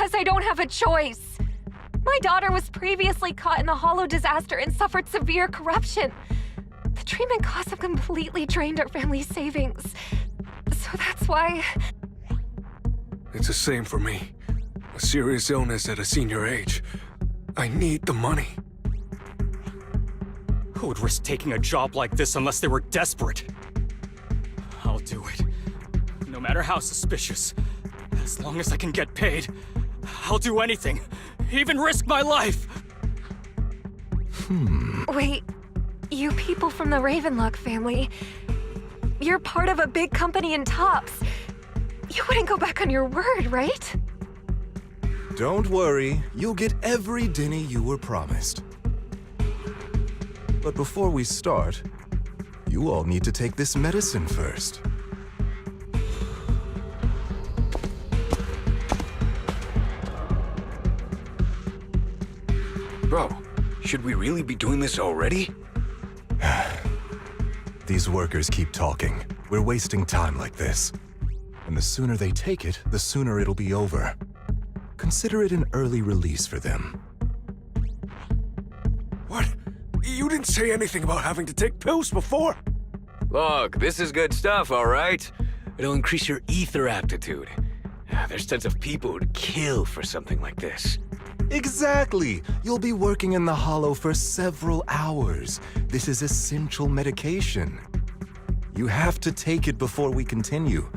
because I don't have a choice. My daughter was previously caught in the Hollow disaster and suffered severe corruption. The treatment costs have completely drained our family's savings. So that's why... It's the same for me. A serious illness at a senior age. I need the money. Who would risk taking a job like this unless they were desperate? I'll do it. No matter how suspicious. As long as I can get paid, I'll do anything. Even risk my life! Wait, you people from the Ravenlock family, you're part of a big company in Tops. You wouldn't go back on your word, right? Don't worry, you'll get every Denny you were promised. But before we start, you all need to take this medicine first. Bro, should we really be doing this already? These workers keep talking. We're wasting time like this. And the sooner they take it, the sooner it'll be over. Consider it an early release for them. What? You didn't say anything about having to take pills before. Look, this is good stuff, all right? It'll increase your ether aptitude. There's tons of people who'd kill for something like this. Exactly! You'll be working in the Hollow for several hours. This is essential medication. You have to take it before we continue.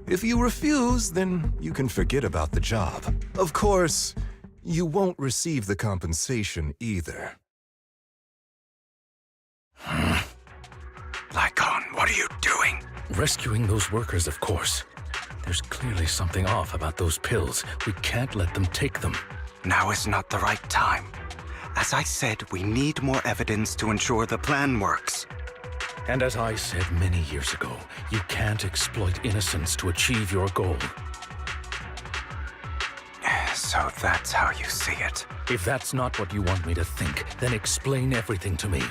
If you refuse, then you can forget about the job. Of course, you won't receive the compensation either. Lycon, what are you doing? Rescuing those workers, of course. There's clearly something off about those pills. We can't let them take them. Now is not the right time. As I said, we need more evidence to ensure the plan works. And as I said many years ago, you can't exploit innocence to achieve your goal. So that's how you see it. If that's not what you want me to think, then explain everything to me.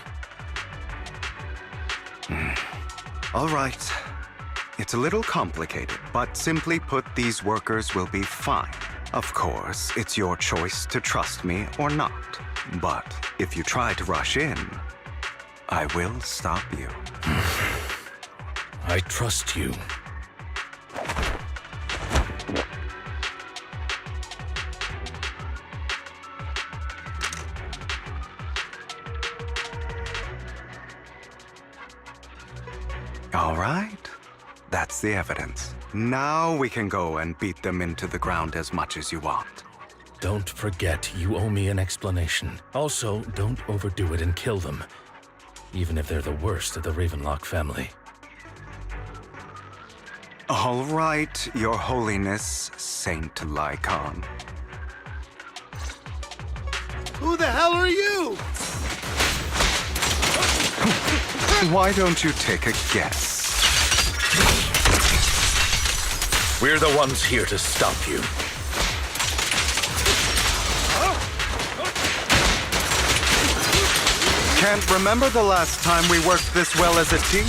All right. It's a little complicated, but simply put, these workers will be fine. Of course, it's your choice to trust me or not. But if you try to rush in, I will stop you. I trust you. All right. That's the evidence. Now we can go and beat them into the ground as much as you want. Don't forget, you owe me an explanation. Also, don't overdo it and kill them. Even if they're the worst of the Ravenlock family. All right, Your Holiness, Saint Lycon. Who the hell are you? Why don't you take a guess? We're the ones here to stop you. Can't remember the last time we worked this well as a team?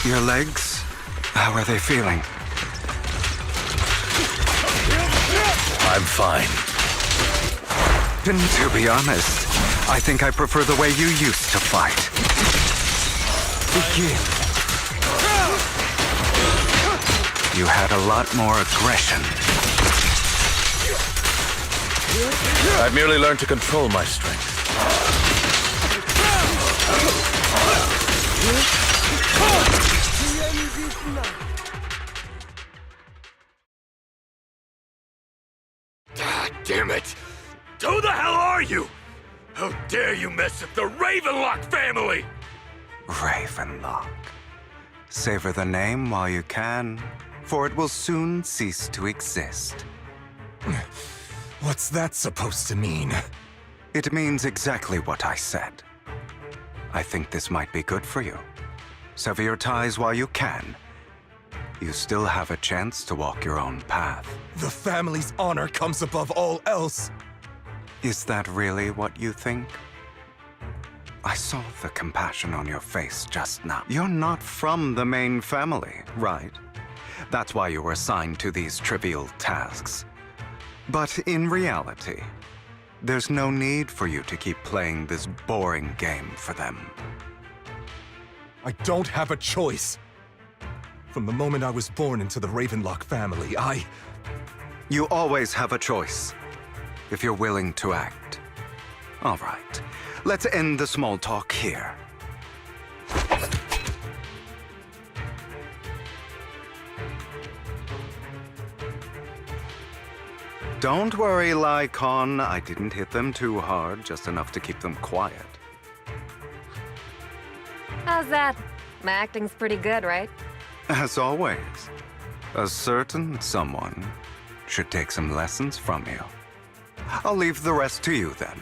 Your legs, how are they feeling? I'm fine. To be honest, I think I prefer the way you used to fight. Begin. You had a lot more aggression. I've merely learned to control my strength. God damn it! Who the hell are you? How dare you mess with the Ravenlock family? Ravenlock. Savor the name while you can, for it will soon cease to exist. What's that supposed to mean? It means exactly what I said. I think this might be good for you. Sever your ties while you can. You still have a chance to walk your own path. The family's honor comes above all else. Is that really what you think? I saw the compassion on your face just now. You're not from the main family, right? That's why you were assigned to these trivial tasks. But in reality, there's no need for you to keep playing this boring game for them. I don't have a choice. From the moment I was born into the Ravenlock family, You always have a choice, if you're willing to act. All right, let's end the small talk here. Don't worry, Lycon. I didn't hit them too hard, just enough to keep them quiet. How's that? My acting's pretty good, right? As always, a certain someone should take some lessons from you. I'll leave the rest to you then.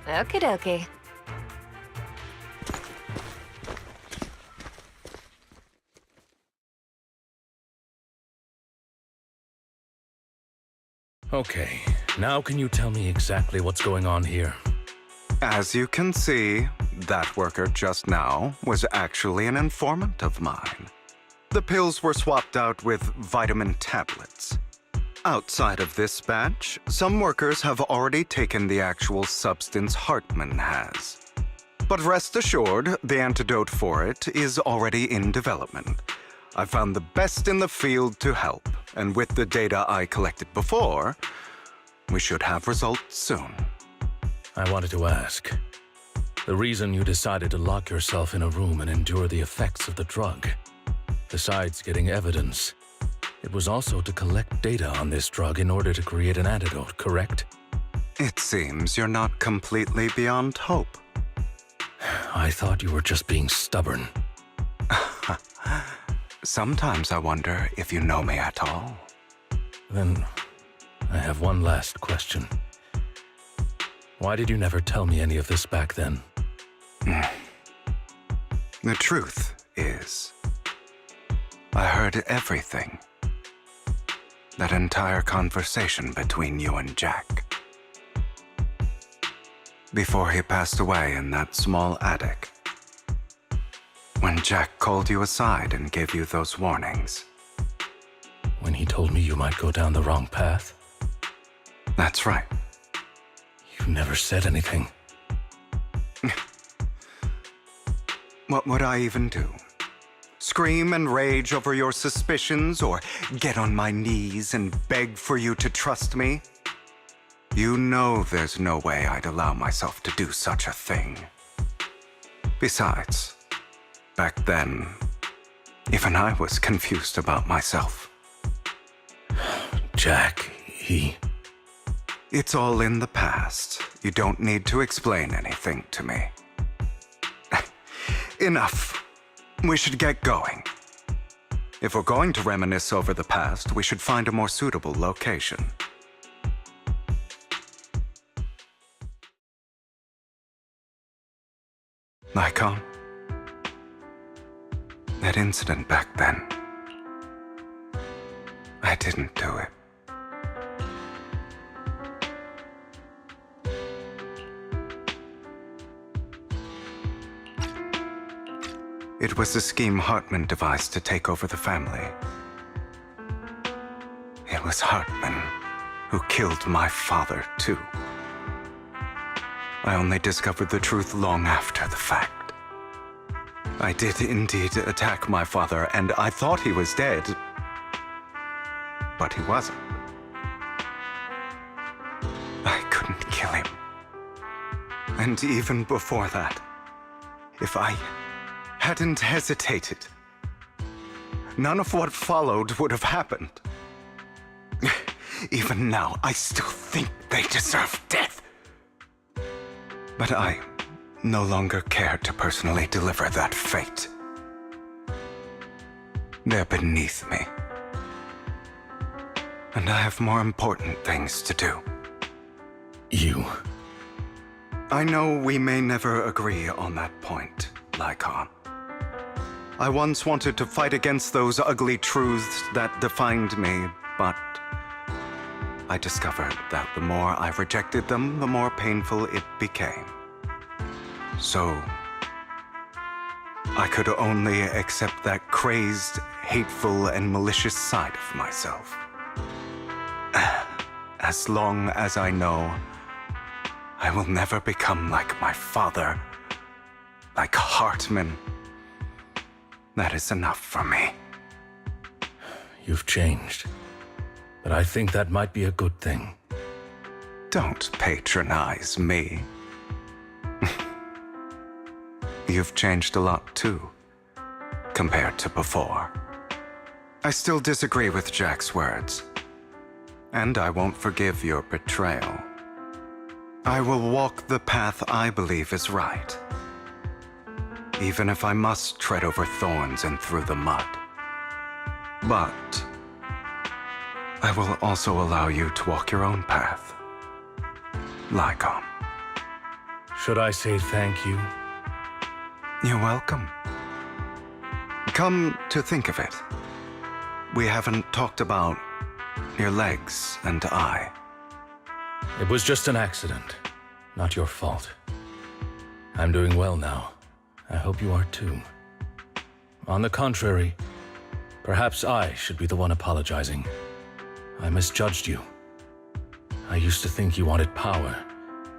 Okie dokie. Okay, now can you tell me exactly what's going on here? As you can see, that worker just now was actually an informant of mine. The pills were swapped out with vitamin tablets. Outside of this batch, some workers have already taken the actual substance Hartman has. But rest assured, the antidote for it is already in development. I found the best in the field to help, and with the data I collected before, we should have results soon. I wanted to ask. The reason you decided to lock yourself in a room and endure the effects of the drug, besides getting evidence, it was also to collect data on this drug in order to create an antidote, correct? It seems you're not completely beyond hope. I thought you were just being stubborn. Sometimes I wonder if you know me at all. Then, I have one last question. Why did you never tell me any of this back then? The truth is, I heard everything. That entire conversation between you and Jack. Before he passed away in that small attic. When Jack called you aside and gave you those warnings. When he told me you might go down the wrong path? That's right. You never said anything. What would I even do? Scream and rage over your suspicions, or get on my knees and beg for you to trust me? You know there's no way I'd allow myself to do such a thing. Besides, back then, even I was confused about myself. Jack, It's all in the past. You don't need to explain anything to me. Enough. We should get going. If we're going to reminisce over the past, we should find a more suitable location. Lycon, that incident back then, I didn't do it. It was a scheme Hartman devised to take over the family. It was Hartman who killed my father, too. I only discovered the truth long after the fact. I did indeed attack my father, and I thought he was dead. But he wasn't. I couldn't kill him. And even before that, if I hadn't hesitated, none of what followed would have happened. Even now, I still think they deserve death. But I no longer care to personally deliver that fate. They're beneath me. And I have more important things to do. I know we may never agree on that point, Lycon. I once wanted to fight against those ugly truths that defined me, but I discovered that the more I rejected them, the more painful it became. So, I could only accept that crazed, hateful, and malicious side of myself. as long as I know I will never become like my father, like Hartman, that is enough for me. You've changed, but I think that might be a good thing. Don't patronize me. You've changed a lot too, compared to before. I still disagree with Jack's words, and I won't forgive your betrayal. I will walk the path I believe is right, even if I must tread over thorns and through the mud. But I will also allow you to walk your own path. Lycon. Should I say thank you? You're welcome. Come to think of it, we haven't talked about your legs and eye. It was just an accident, not your fault. I'm doing well now. I hope you are too. On the contrary, perhaps I should be the one apologizing. I misjudged you. I used to think you wanted power,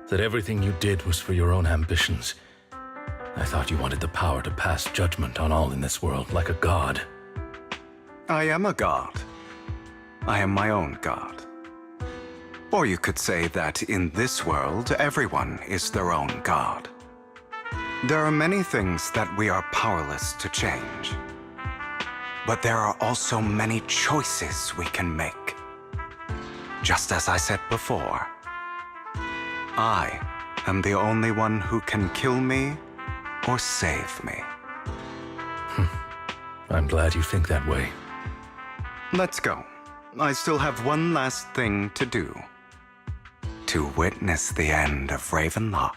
that everything you did was for your own ambitions. I thought you wanted the power to pass judgment on all in this world like a god. I am a god. I am my own god. Or you could say that in this world, everyone is their own god. There are many things that we are powerless to change. But there are also many choices we can make. Just as I said before, I am the only one who can kill me or save me. I'm glad you think that way. Let's go. I still have one last thing to do. To witness the end of Ravenlock.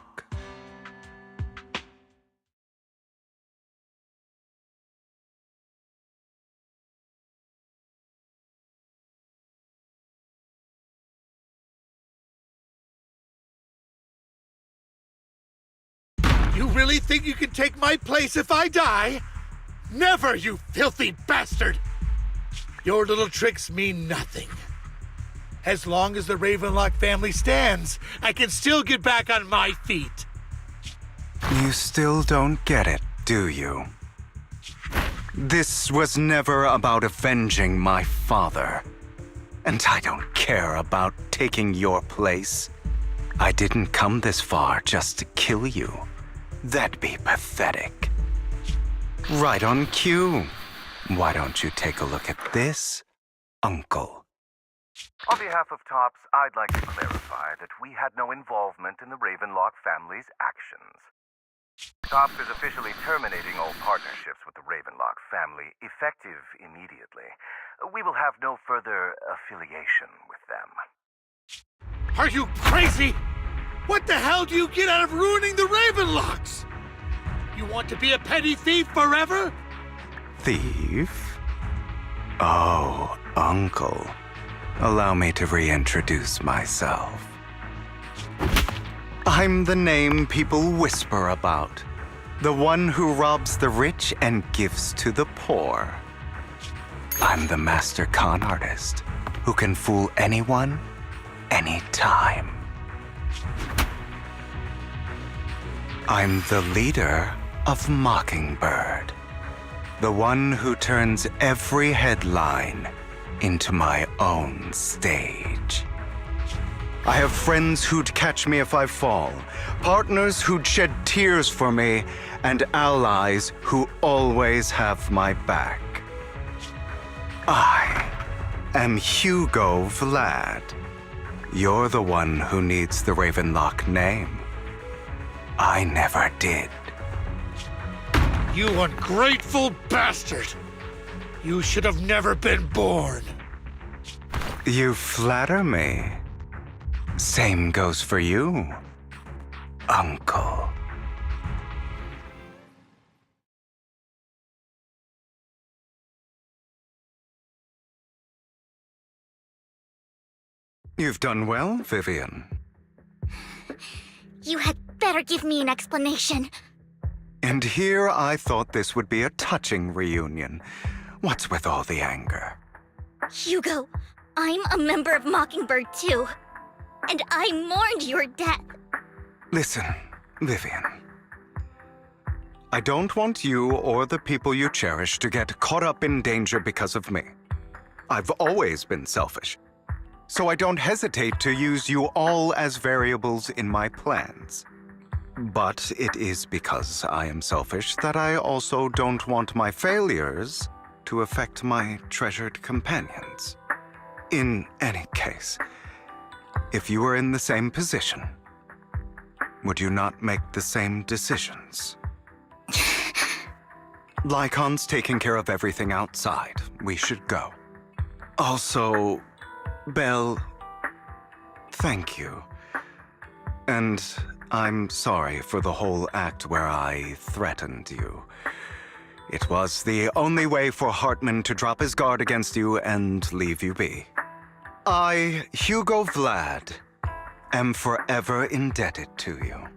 You really think you can take my place if I die? Never, you filthy bastard! Your little tricks mean nothing. As long as the Ravenlock family stands, I can still get back on my feet. You still don't get it, do you? This was never about avenging my father. And I don't care about taking your place. I didn't come this far just to kill you. That'd be pathetic. Right on cue. Why don't you take a look at this, Uncle? On behalf of TOPS, I'd like to clarify that we had no involvement in the Ravenlock family's actions. TOPS is officially terminating all partnerships with the Ravenlock family, effective immediately. We will have no further affiliation with them. Are you crazy? What the hell do you get out of ruining the Ravenlocks? You want to be a petty thief forever? Thief? Oh, Uncle. Allow me to reintroduce myself. I'm the name people whisper about. The one who robs the rich and gives to the poor. I'm the master con artist who can fool anyone, anytime. I'm the leader of Mockingbird. The one who turns every headline into my own stage. I have friends who'd catch me if I fall, partners who'd shed tears for me, and allies who always have my back. I am Hugo Vlad. You're the one who needs the Ravenlock name. I never did. You ungrateful bastard! You should have never been born. You flatter me. Same goes for you, Uncle. You've done well, Vivian. You had better give me an explanation. And here I thought this would be a touching reunion. What's with all the anger? Hugo, I'm a member of Mockingbird too. and I mourned your death. Listen, Vivian. I don't want you or the people you cherish to get caught up in danger because of me. I've always been selfish, so I don't hesitate to use you all as variables in my plans. But it is because I am selfish that I also don't want my failures to affect my treasured companions. In any case, if you were in the same position, would you not make the same decisions? Lycon's taking care of everything outside. We should go. Also, Belle, thank you. And I'm sorry for the whole act where I threatened you. It was the only way for Hartman to drop his guard against you and leave you be. I, Hugo Vlad, am forever indebted to you.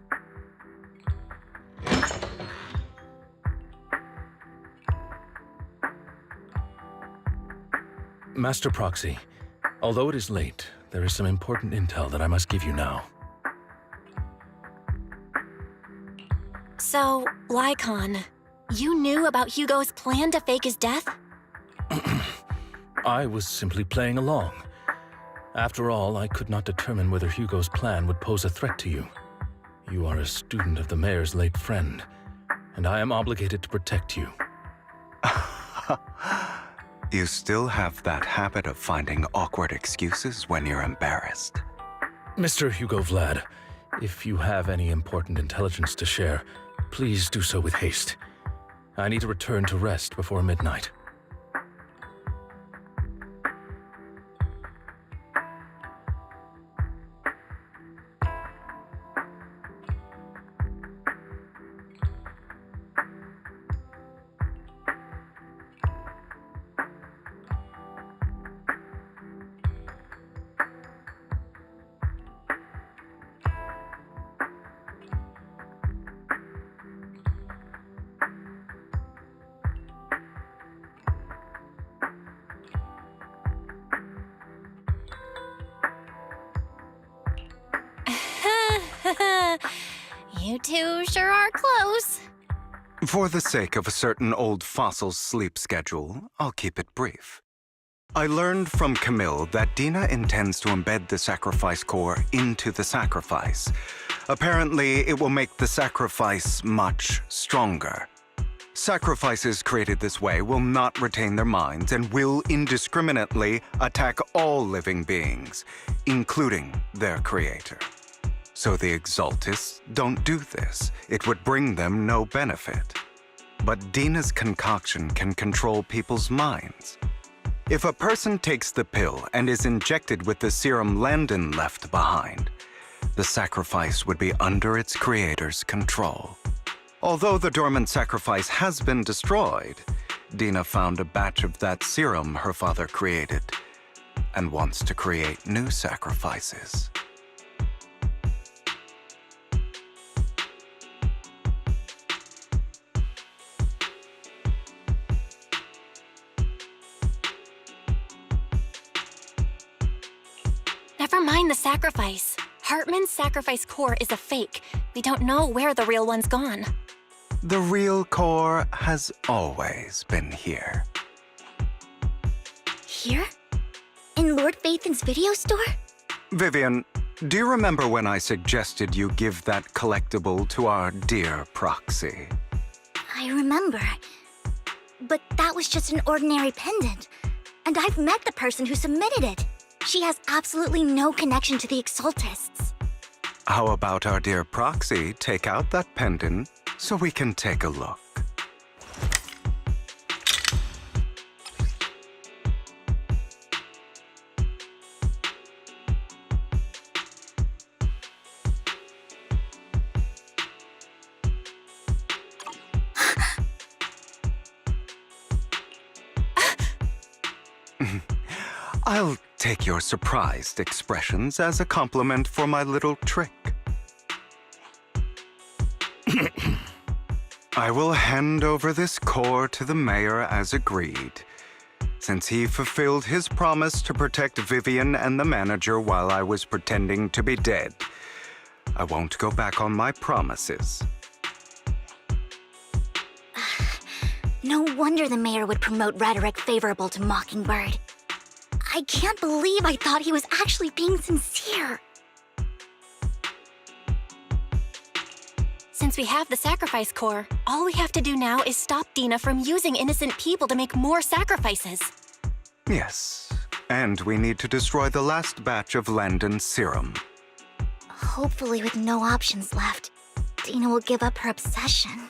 Master Proxy, although it is late, there is some important intel that I must give you now. So, Lycon, you knew about Hugo's plan to fake his death? I was simply playing along. After all, I could not determine whether Hugo's plan would pose a threat to you. You are a student of the mayor's late friend, and I am obligated to protect you. You still have that habit of finding awkward excuses when you're embarrassed. Mr. Hugo Vlad, if you have any important intelligence to share, please do so with haste. I need to return to rest before midnight. You two sure are close. For the sake of a certain old fossil's sleep schedule, I'll keep it brief. I learned from Camille that Dina intends to embed the sacrifice core into the sacrifice. Apparently, it will make the sacrifice much stronger. Sacrifices created this way will not retain their minds and will indiscriminately attack all living beings, including their creator. So the Exaltists don't do this. It would bring them no benefit. But Dina's concoction can control people's minds. If a person takes the pill and is injected with the serum Landon left behind, the sacrifice would be under its creator's control. Although the dormant sacrifice has been destroyed, Dina found a batch of that serum her father created and wants to create new sacrifices. Never mind the sacrifice. Hartman's sacrifice core is a fake. We don't know where the real one's gone. The real core has always been here. Here? In Lord Phaethon's video store? Vivian, do you remember when I suggested you give that collectible to our dear Proxy? I remember. But that was just an ordinary pendant. And I've met the person who submitted it. She has absolutely no connection to the Exaltists. How about our dear Proxy take out that pendant so we can take a look? I'll take your surprised expressions as a compliment for my little trick. I will hand over this core to the mayor as agreed. Since he fulfilled his promise to protect Vivian and the manager while I was pretending to be dead, I won't go back on my promises. No wonder the mayor would promote rhetoric favorable to Mockingbird. I can't believe I thought he was actually being sincere. Since we have the sacrifice core, all we have to do now is stop Dina from using innocent people to make more sacrifices. Yes, and we need to destroy the last batch of Landon's serum. Hopefully with no options left, Dina will give up her obsession.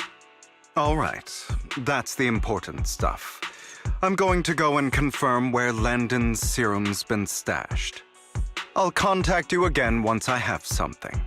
All right, that's the important stuff. I'm going to go and confirm where Landon's serum's been stashed. I'll contact you again once I have something.